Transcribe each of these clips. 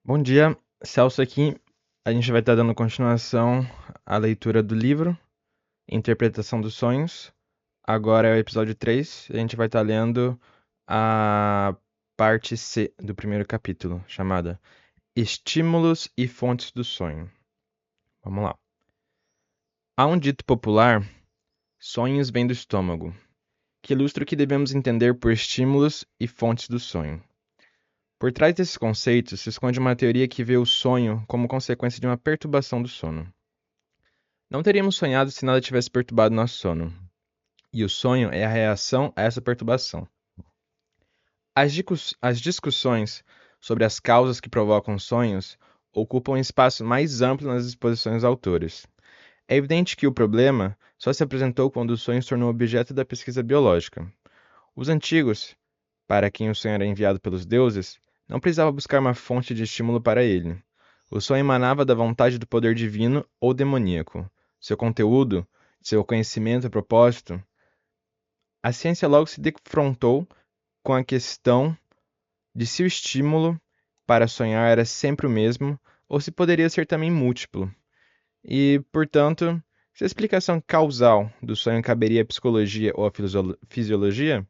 Bom dia, Celso aqui. A gente vai estar dando continuação à leitura do livro Interpretação dos Sonhos. Agora é o episódio 3. A gente vai estar lendo a parte C do primeiro capítulo, chamada Estímulos e Fontes do Sonho. Vamos lá. Há um dito popular: sonhos vêm do estômago, que ilustra o que devemos entender por estímulos e fontes do sonho. Por trás desses conceitos se esconde uma teoria que vê o sonho como consequência de uma perturbação do sono. Não teríamos sonhado se nada tivesse perturbado nosso sono, e o sonho é a reação a essa perturbação. As discussões sobre as causas que provocam sonhos ocupam um espaço mais amplo nas exposições dos autores. É evidente que o problema só se apresentou quando o sonho se tornou objeto da pesquisa biológica. Os antigos, para quem o sonho era enviado pelos deuses, não precisavam buscar uma fonte de estímulo para ele. O sonho emanava da vontade do poder divino ou demoníaco. Seu conteúdo, seu conhecimento e propósito. A ciência logo se defrontou com a questão de se o estímulo para sonhar era sempre o mesmo ou se poderia ser também múltiplo. E, portanto, se a explicação causal do sonho caberia à psicologia ou à fisiologia,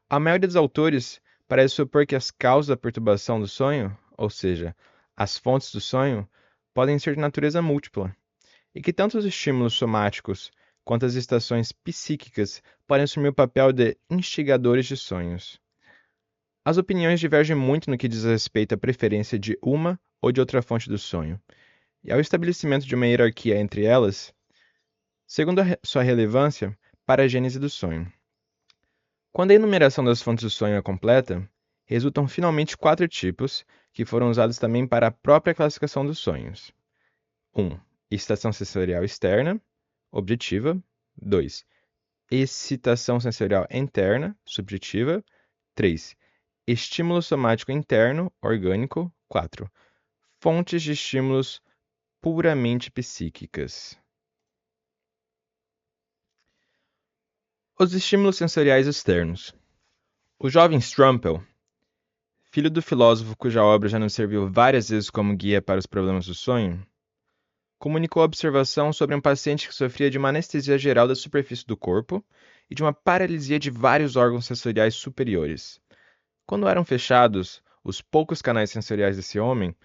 a maioria dos autores parece supor que as causas da perturbação do sonho, ou seja, as fontes do sonho, podem ser de natureza múltipla, e que tanto os estímulos somáticos quanto as estações psíquicas podem assumir o papel de instigadores de sonhos. As opiniões divergem muito no que diz respeito à preferência de uma ou de outra fonte do sonho, e ao estabelecimento de uma hierarquia entre elas, segundo sua relevância para a gênese do sonho. Quando a enumeração das fontes do sonho é completa, resultam finalmente 4 tipos, que foram usados também para a própria classificação dos sonhos. 1. Excitação sensorial externa, objetiva. 2. Excitação sensorial interna, subjetiva. 3. Estímulo somático interno, orgânico. 4. Fontes de estímulos puramente psíquicas. Os estímulos sensoriais externos. O jovem Strumpel, filho do filósofo cuja obra já nos serviu várias vezes como guia para os problemas do sonho, comunicou a observação sobre um paciente que sofria de uma anestesia geral da superfície do corpo e de uma paralisia de vários órgãos sensoriais superiores. Quando eram fechados os poucos canais sensoriais desse homem,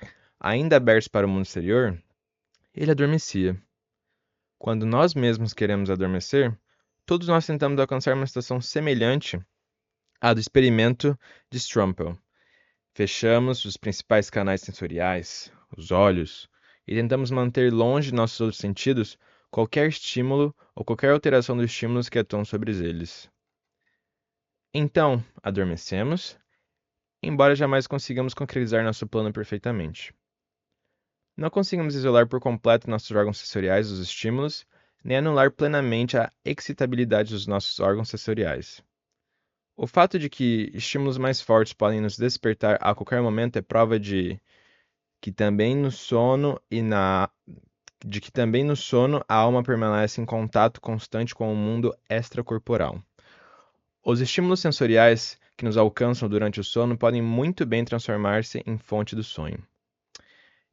ainda abertos para o mundo exterior, ele adormecia. Quando nós mesmos queremos adormecer, todos nós tentamos alcançar uma situação semelhante à do experimento de Strumpel. Fechamos os principais canais sensoriais, os olhos, e tentamos manter longe de nossos outros sentidos qualquer estímulo ou qualquer alteração dos estímulos que atuam sobre eles. Então, adormecemos, embora jamais consigamos concretizar nosso plano perfeitamente. Não conseguimos isolar por completo nossos órgãos sensoriais dos estímulos, nem anular plenamente a excitabilidade dos nossos órgãos sensoriais. O fato de que estímulos mais fortes podem nos despertar a qualquer momento é prova de que também no sono a alma permanece em contato constante com o mundo extracorporal. Os estímulos sensoriais que nos alcançam durante o sono podem muito bem transformar-se em fonte do sonho.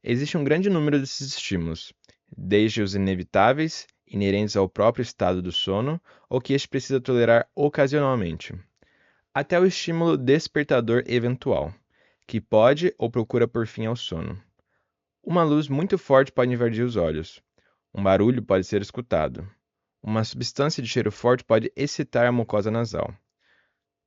Existe um grande número desses estímulos, desde os inevitáveis, inerentes ao próprio estado do sono, ou que este precisa tolerar ocasionalmente, até o estímulo despertador eventual, que pode ou procura por fim ao sono. Uma luz muito forte pode invadir os olhos. Um barulho pode ser escutado. Uma substância de cheiro forte pode excitar a mucosa nasal.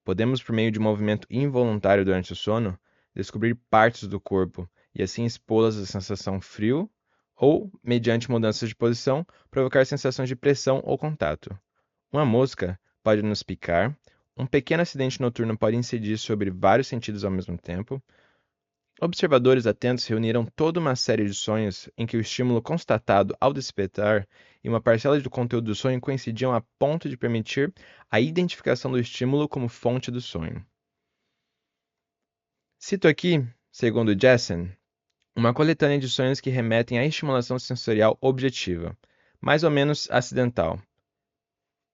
Podemos, por meio de um movimento involuntário durante o sono, descobrir partes do corpo e assim expô-las à sensação frio ou, mediante mudanças de posição, provocar sensações de pressão ou contato. Uma mosca pode nos picar, um pequeno acidente noturno pode incidir sobre vários sentidos ao mesmo tempo. Observadores atentos reuniram toda uma série de sonhos em que o estímulo constatado ao despertar e uma parcela do conteúdo do sonho coincidiam a ponto de permitir a identificação do estímulo como fonte do sonho. Cito aqui, segundo Jessen, uma coletânea de sonhos que remetem à estimulação sensorial objetiva, mais ou menos acidental.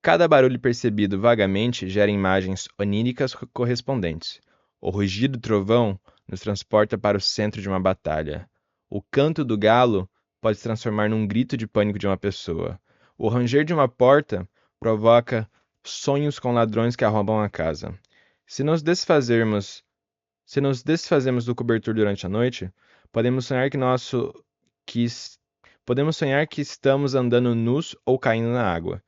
Cada barulho percebido vagamente gera imagens oníricas correspondentes. O rugido do trovão nos transporta para o centro de uma batalha. O canto do galo pode se transformar num grito de pânico de uma pessoa. O ranger de uma porta provoca sonhos com ladrões que arrombam a casa. Se nos desfazermos, se nos desfazemos do cobertor durante a noite, podemos sonhar que nosso que es- podemos sonhar que estamos andando nus ou caindo na água.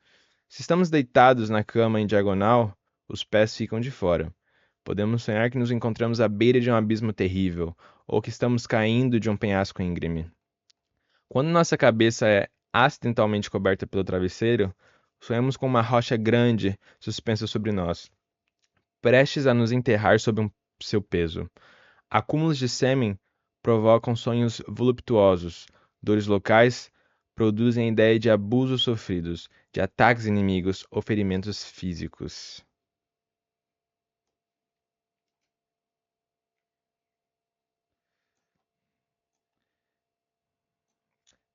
Se estamos deitados na cama em diagonal, os pés ficam de fora. Podemos sonhar que nos encontramos à beira de um abismo terrível, ou que estamos caindo de um penhasco íngreme. Quando nossa cabeça é acidentalmente coberta pelo travesseiro, sonhamos com uma rocha grande suspensa sobre nós, prestes a nos enterrar sob seu peso. Acúmulos de sêmen provocam sonhos voluptuosos. Dores locais produzem a ideia de abusos sofridos, de ataques inimigos ou ferimentos físicos.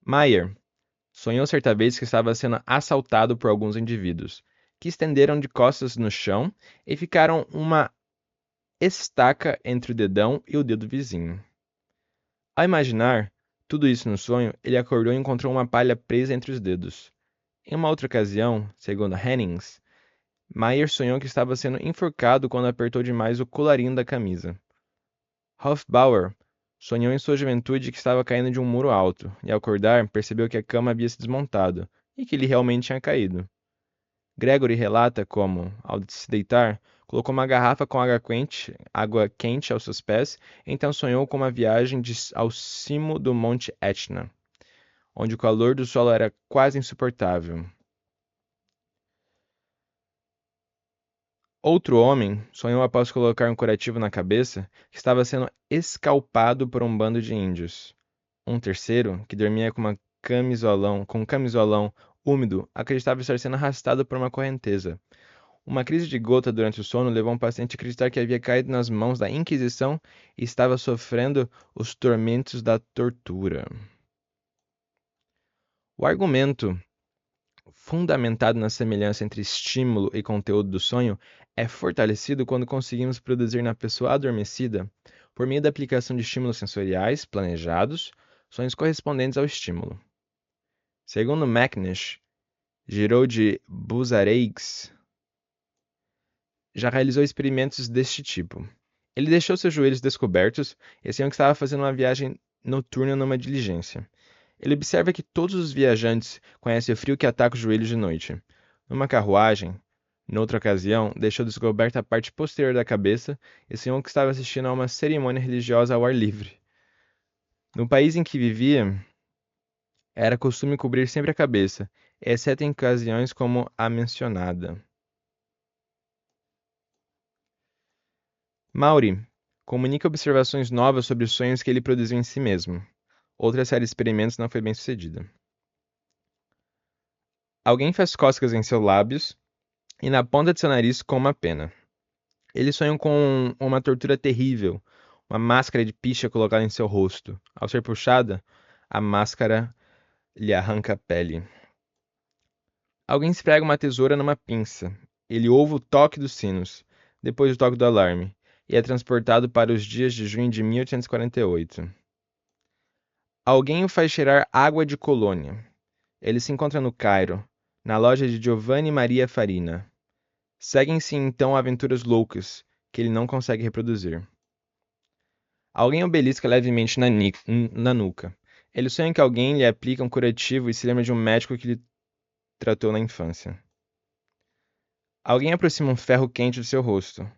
Mayer sonhou certa vez que estava sendo assaltado por alguns indivíduos, que estenderam de costas no chão e ficaram uma estaca entre o dedão e o dedo vizinho. Ao imaginar tudo isso no sonho, ele acordou e encontrou uma palha presa entre os dedos. Em uma outra ocasião, segundo Hennings, Mayer sonhou que estava sendo enforcado quando apertou demais o colarinho da camisa. Hofbauer sonhou em sua juventude que estava caindo de um muro alto, e ao acordar percebeu que a cama havia se desmontado e que ele realmente tinha caído. Gregory relata como, ao se deitar, colocou uma garrafa com água quente aos seus pés, e então sonhou com uma viagem ao cimo do Monte Etna, onde o calor do solo era quase insuportável. Outro homem sonhou após colocar um curativo na cabeça que estava sendo escalpado por um bando de índios. Um terceiro, que dormia com um camisolão úmido, acreditava estar sendo arrastado por uma correnteza. Uma crise de gota durante o sono levou um paciente a acreditar que havia caído nas mãos da Inquisição e estava sofrendo os tormentos da tortura. O argumento fundamentado na semelhança entre estímulo e conteúdo do sonho é fortalecido quando conseguimos produzir na pessoa adormecida, por meio da aplicação de estímulos sensoriais planejados, sonhos correspondentes ao estímulo. Segundo Macnish, Giroud Buzareix já realizou experimentos deste tipo. Ele deixou seus joelhos descobertos e sonhou que estava fazendo uma viagem noturna numa diligência. Ele observa que todos os viajantes conhecem o frio que ataca os joelhos de noite. Numa carruagem, noutra ocasião, deixou descoberta a parte posterior da cabeça e sonhou que estava assistindo a uma cerimônia religiosa ao ar livre. No país em que vivia, era costume cobrir sempre a cabeça, exceto em ocasiões como a mencionada. Maury comunica observações novas sobre os sonhos que ele produziu em si mesmo. Outra série de experimentos não foi bem sucedida. Alguém faz cócegas em seus lábios e na ponta de seu nariz com uma pena. Ele sonha com uma tortura terrível, uma máscara de picha colocada em seu rosto. Ao ser puxada, a máscara lhe arranca a pele. Alguém esfrega uma tesoura numa pinça. Ele ouve o toque dos sinos, depois o toque do alarme, e é transportado para os dias de junho de 1848. Alguém o faz cheirar água de colônia. Ele se encontra no Cairo, na loja de Giovanni Maria Farina. Seguem-se então aventuras loucas, que ele não consegue reproduzir. Alguém o belisca levemente na nuca. Ele sonha que alguém lhe aplica um curativo e se lembra de um médico que lhe tratou na infância. Alguém aproxima um ferro quente do seu rosto.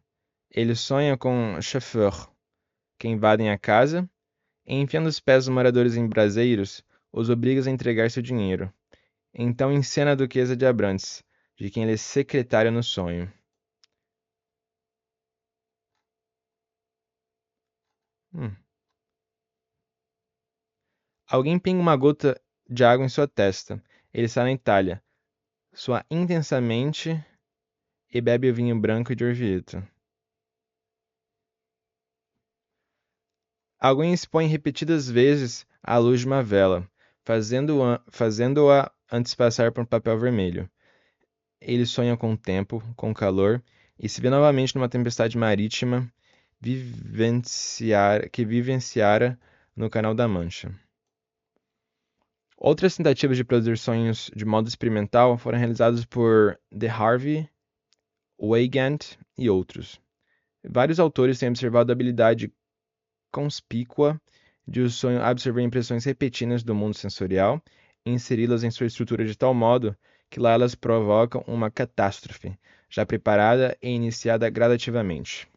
Ele sonha com chauffeurs, que invadem a casa e, enfiando os pés dos moradores em braseiros, os obriga a entregar seu dinheiro. Então encena a duquesa de Abrantes, de quem ele é secretário no sonho. Hum. Alguém pinga uma gota de água em sua testa. Ele está na Itália. Soa intensamente e bebe o vinho branco de Orvieto. Alguém expõe repetidas vezes à luz de uma vela, fazendo-a antes passar por um papel vermelho. Ele sonha com o tempo, com o calor, e se vê novamente numa tempestade marítima que vivenciara no Canal da Mancha. Outras tentativas de produzir sonhos de modo experimental foram realizadas por De Harvey, Weygand e outros. Vários autores têm observado a habilidade conspícua de o sonho absorver impressões repetidas do mundo sensorial e inseri-las em sua estrutura de tal modo que lá elas provocam uma catástrofe, já preparada e iniciada gradativamente.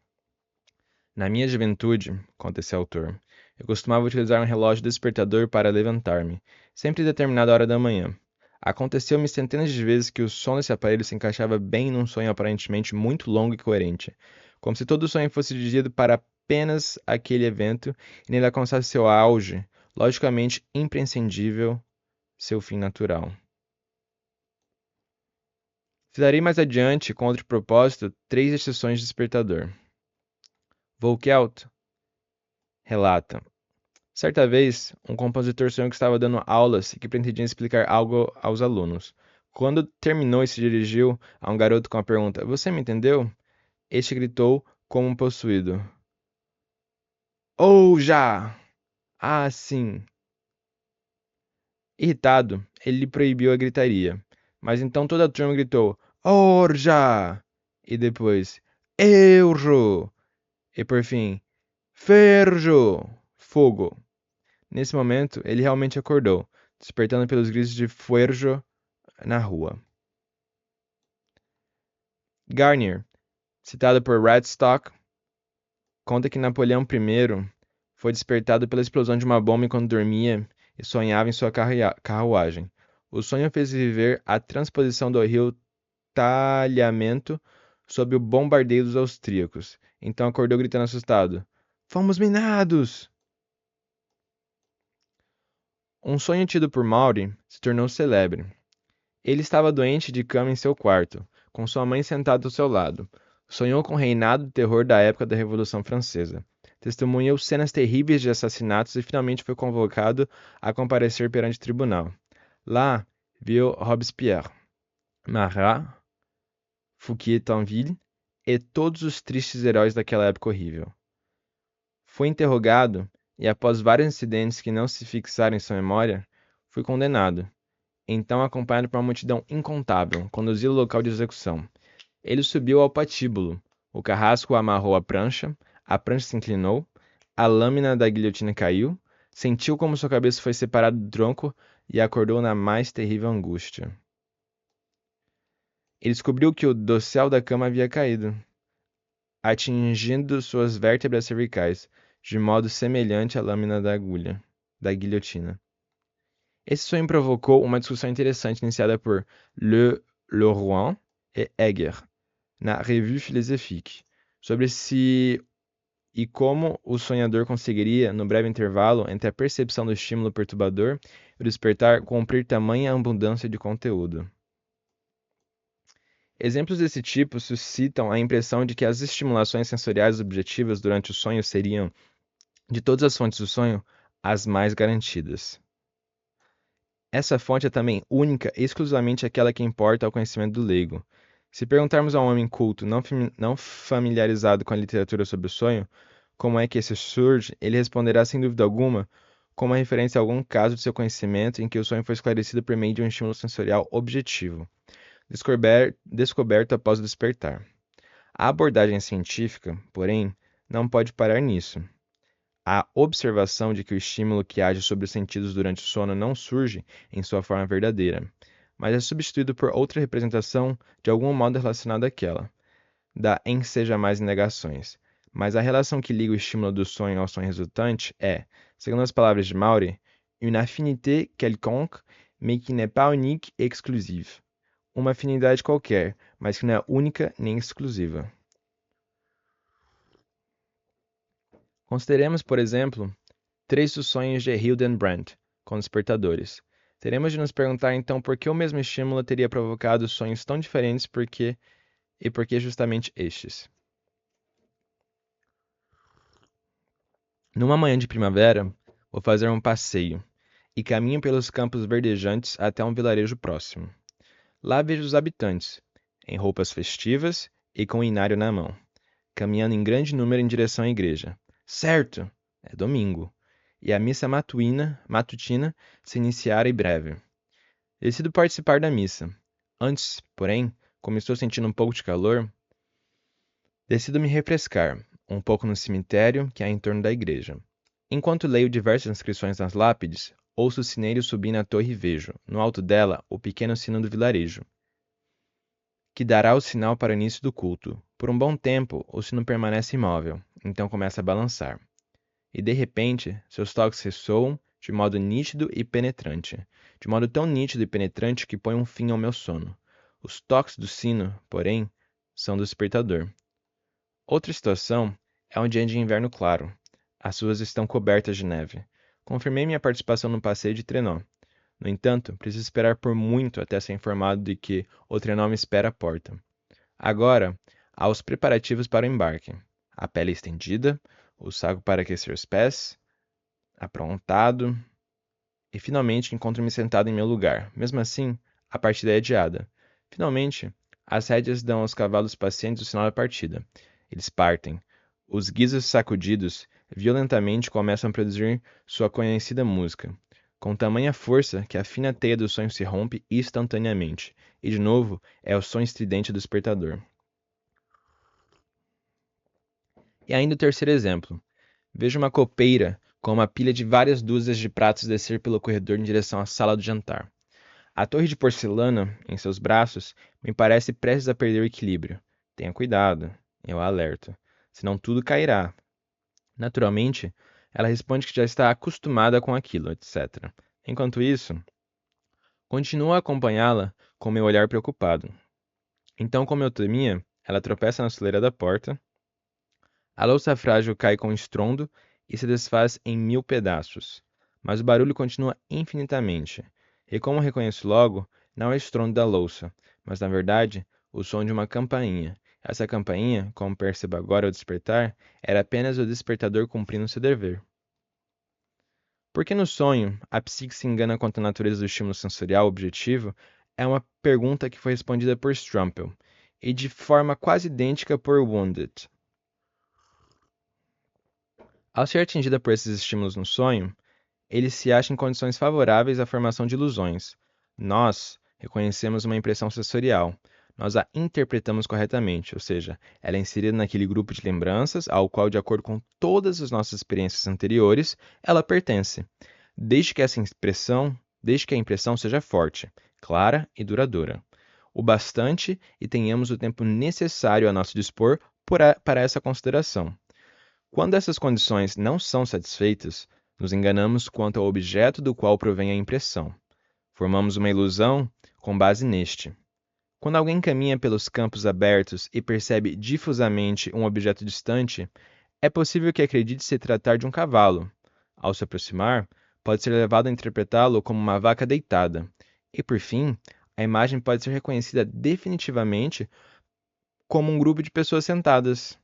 Na minha juventude, conta esse autor, eu costumava utilizar um relógio despertador para levantar-me, sempre em determinada hora da manhã. Aconteceu-me centenas de vezes que o som desse aparelho se encaixava bem num sonho aparentemente muito longo e coerente, como se todo o sonho fosse dirigido para apenas aquele evento e nele alcançasse seu auge, logicamente imprescindível, seu fim natural. Citarei mais adiante, com outro propósito, 3 exceções de despertador. Volkelt relata: certa vez, um compositor sonhou que estava dando aulas e que pretendia explicar algo aos alunos. Quando terminou e se dirigiu a um garoto com a pergunta: "Você me entendeu?", este gritou como um possuído: "Oh, já! Ah, sim!" Irritado, ele lhe proibiu a gritaria. Mas então toda a turma gritou: "Orja!" E depois: "Euro!" E por fim: "Ferjo!" Fogo. Nesse momento, ele realmente acordou, despertando pelos gritos de Fuerjo na rua. Garnier, citado por Radstock, conta que Napoleão I foi despertado pela explosão de uma bomba enquanto dormia e sonhava em sua carruagem. O sonho fez viver a transposição do rio Talhamento sob o bombardeio dos austríacos. Então acordou gritando assustado: "Fomos minados!" Um sonho tido por Maury se tornou célebre. Ele estava doente de cama em seu quarto, com sua mãe sentada ao seu lado. Sonhou com o reinado de terror da época da Revolução Francesa. Testemunhou cenas terríveis de assassinatos e finalmente foi convocado a comparecer perante o tribunal. Lá, viu Robespierre, Marat, Fouquier-Tinville e todos os tristes heróis daquela época horrível. Foi interrogado e, após vários incidentes que não se fixaram em sua memória, foi condenado. Então, acompanhado por uma multidão incontável, conduziu ao local de execução. Ele subiu ao patíbulo. O carrasco amarrou a prancha se inclinou, a lâmina da guilhotina caiu, sentiu como sua cabeça foi separada do tronco e acordou na mais terrível angústia. Ele descobriu que o dossel da cama havia caído, atingindo suas vértebras cervicais, de modo semelhante à lâmina da agulha da guilhotina. Esse sonho provocou uma discussão interessante iniciada por Leroy e Egger, na Revue Philosophique, sobre se e como o sonhador conseguiria, no breve intervalo entre a percepção do estímulo perturbador e o despertar, cumprir tamanha abundância de conteúdo. Exemplos desse tipo suscitam a impressão de que as estimulações sensoriais objetivas durante o sonho seriam, de todas as fontes do sonho, as mais garantidas. Essa fonte é também única e exclusivamente aquela que importa ao conhecimento do leigo. Se perguntarmos a um homem culto não familiarizado com a literatura sobre o sonho como é que esse surge, ele responderá sem dúvida alguma com uma referência a algum caso de seu conhecimento em que o sonho foi esclarecido por meio de um estímulo sensorial objetivo, descoberto após o despertar. A abordagem científica, porém, não pode parar nisso. A observação de que o estímulo que age sobre os sentidos durante o sono não surge em sua forma verdadeira, mas é substituído por outra representação de algum modo relacionada àquela, da enseja mais negações. Mas a relação que liga o estímulo do sonho ao sonho resultante é, segundo as palavras de Maury, une affinité quelconque, mais qui n'est pas unique et exclusive. Uma afinidade qualquer, mas que não é única nem exclusiva. Consideremos, por exemplo, 3 dos sonhos de Hildenbrand, com despertadores. Teremos de nos perguntar então por que o mesmo estímulo teria provocado sonhos tão diferentes e por que justamente estes. Numa manhã de primavera, vou fazer um passeio e caminho pelos campos verdejantes até um vilarejo próximo. Lá vejo os habitantes, em roupas festivas e com o inário na mão. caminhando em grande número em direção à igreja. Certo, é domingo, e a missa matutina se iniciara em breve. Decido participar da missa. Antes, porém, como estou sentindo um pouco de calor, decido me refrescar, um pouco no cemitério que há em torno da igreja. Enquanto leio diversas inscrições nas lápides, ouço o sineiro subir na torre e vejo, no alto dela, o pequeno sino do vilarejo, que dará o sinal para o início do culto. Por um bom tempo, o sino permanece imóvel, então começa a balançar. E de repente, seus toques ressoam de modo nítido e penetrante, de modo tão nítido e penetrante que põe um fim ao meu sono. Os toques do sino, porém, são do despertador. Outra situação é um dia de inverno claro. As ruas estão cobertas de neve. Confirmei minha participação no passeio de trenó. No entanto, preciso esperar por muito até ser informado de que o trenó me espera à porta. Agora, há os preparativos para o embarque. A pele estendida, o saco para aquecer os pés, aprontado, e finalmente encontro-me sentado em meu lugar. Mesmo assim, a partida é adiada. Finalmente, as rédeas dão aos cavalos pacientes o sinal da partida. Eles partem. Os guizos sacudidos violentamente começam a produzir sua conhecida música, com tamanha força que a fina teia do sonho se rompe instantaneamente, e de novo é o som estridente do despertador. E ainda o terceiro exemplo. Vejo uma copeira com uma pilha de várias dúzias de pratos descer pelo corredor em direção à sala de jantar. A torre de porcelana, em seus braços, me parece prestes a perder o equilíbrio. Tenha cuidado, eu a alerto, senão tudo cairá. Naturalmente, ela responde que já está acostumada com aquilo, etc. Enquanto isso, continuo a acompanhá-la com meu olhar preocupado. Então, como eu temia, ela tropeça na soleira da porta. A louça frágil cai com estrondo e se desfaz em 1000 pedaços, mas o barulho continua infinitamente. E como reconheço logo, não é o estrondo da louça, mas na verdade o som de uma campainha. Essa campainha, como percebo agora ao despertar, era apenas o despertador cumprindo seu dever. Por que no sonho a psique se engana quanto à natureza do estímulo sensorial objetivo é uma pergunta que foi respondida por Strumpel, e de forma quase idêntica por Wounded. Ao ser atingida por esses estímulos no sonho, ele se acha em condições favoráveis à formação de ilusões. Nós reconhecemos uma impressão sensorial. Nós a interpretamos corretamente, ou seja, ela é inserida naquele grupo de lembranças ao qual, de acordo com todas as nossas experiências anteriores, ela pertence, desde que a impressão seja forte, clara e duradoura. O bastante e tenhamos o tempo necessário a nosso dispor para essa consideração. Quando essas condições não são satisfeitas, nos enganamos quanto ao objeto do qual provém a impressão. Formamos uma ilusão com base neste. Quando alguém caminha pelos campos abertos e percebe difusamente um objeto distante, é possível que acredite se tratar de um cavalo. Ao se aproximar, pode ser levado a interpretá-lo como uma vaca deitada. E, por fim, a imagem pode ser reconhecida definitivamente como um grupo de pessoas sentadas.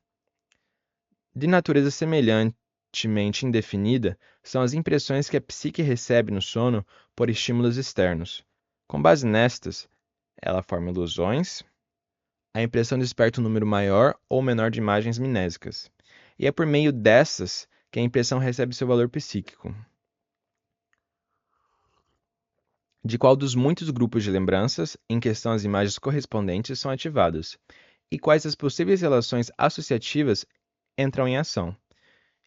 De natureza semelhantemente indefinida são as impressões que a psique recebe no sono por estímulos externos. Com base nestas, ela forma ilusões. A impressão desperta um número maior ou menor de imagens mnésicas. E é por meio dessas que a impressão recebe seu valor psíquico. De qual dos muitos grupos de lembranças em questão as imagens correspondentes são ativadas? E quais as possíveis relações associativas entram em ação?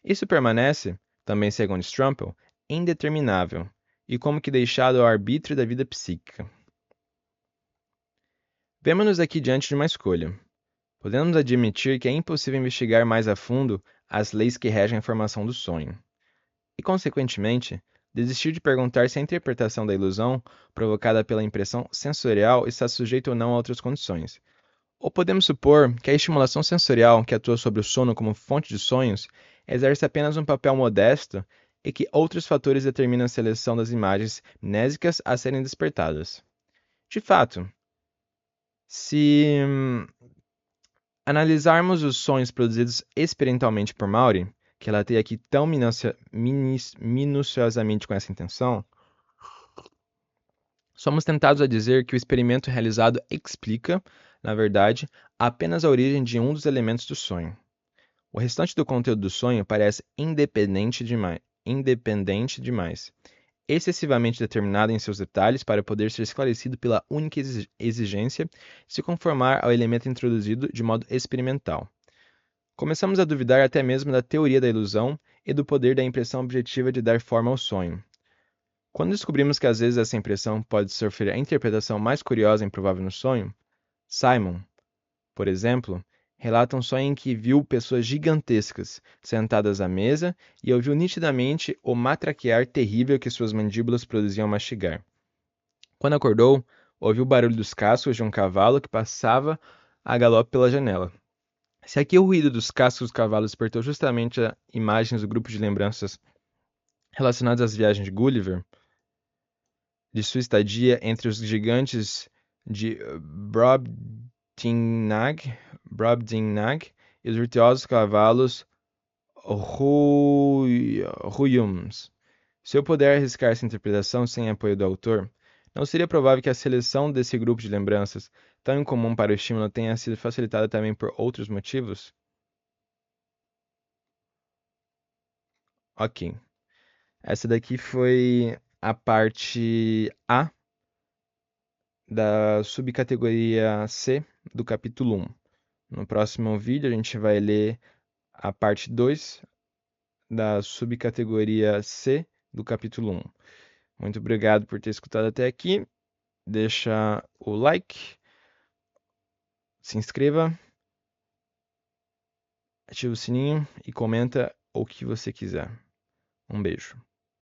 Isso permanece, também segundo Strumpel, indeterminável, e como que deixado ao arbítrio da vida psíquica. Vemo-nos aqui diante de uma escolha. Podemos admitir que é impossível investigar mais a fundo as leis que regem a formação do sonho, e, consequentemente, desistir de perguntar se a interpretação da ilusão provocada pela impressão sensorial está sujeita ou não a outras condições. Ou podemos supor que a estimulação sensorial que atua sobre o sono como fonte de sonhos exerce apenas um papel modesto e que outros fatores determinam a seleção das imagens mnésicas a serem despertadas. De fato, se analisarmos os sonhos produzidos experimentalmente por Maury, que relatei aqui tão minuciosamente com essa intenção, somos tentados a dizer que o experimento realizado explica, na verdade, apenas a origem de um dos elementos do sonho. O restante do conteúdo do sonho parece independente demais, excessivamente determinado em seus detalhes para poder ser esclarecido pela única exigência de se conformar ao elemento introduzido de modo experimental. Começamos a duvidar até mesmo da teoria da ilusão e do poder da impressão objetiva de dar forma ao sonho. Quando descobrimos que às vezes essa impressão pode sofrer a interpretação mais curiosa e improvável no sonho, Simon, por exemplo, relata um sonho em que viu pessoas gigantescas sentadas à mesa e ouviu nitidamente o matraquear terrível que suas mandíbulas produziam ao mastigar. Quando acordou, ouviu o barulho dos cascos de um cavalo que passava a galope pela janela. Se aqui o ruído dos cascos dos cavalos despertou justamente a imagens do grupo de lembranças relacionadas às viagens de Gulliver, de sua estadia entre os gigantes de Brobdingnag e os virtuosos cavalos Ruyums. Se eu puder arriscar essa interpretação sem apoio do autor, não seria provável que a seleção desse grupo de lembranças, tão incomum para o estímulo, tenha sido facilitada também por outros motivos? Ok. Essa daqui foi a parte A da subcategoria C do capítulo 1. No próximo vídeo, a gente vai ler a parte 2 da subcategoria C do capítulo 1. Muito obrigado por ter escutado até aqui. Deixa o like, se inscreva, ativa o sininho e comenta o que você quiser. Um beijo.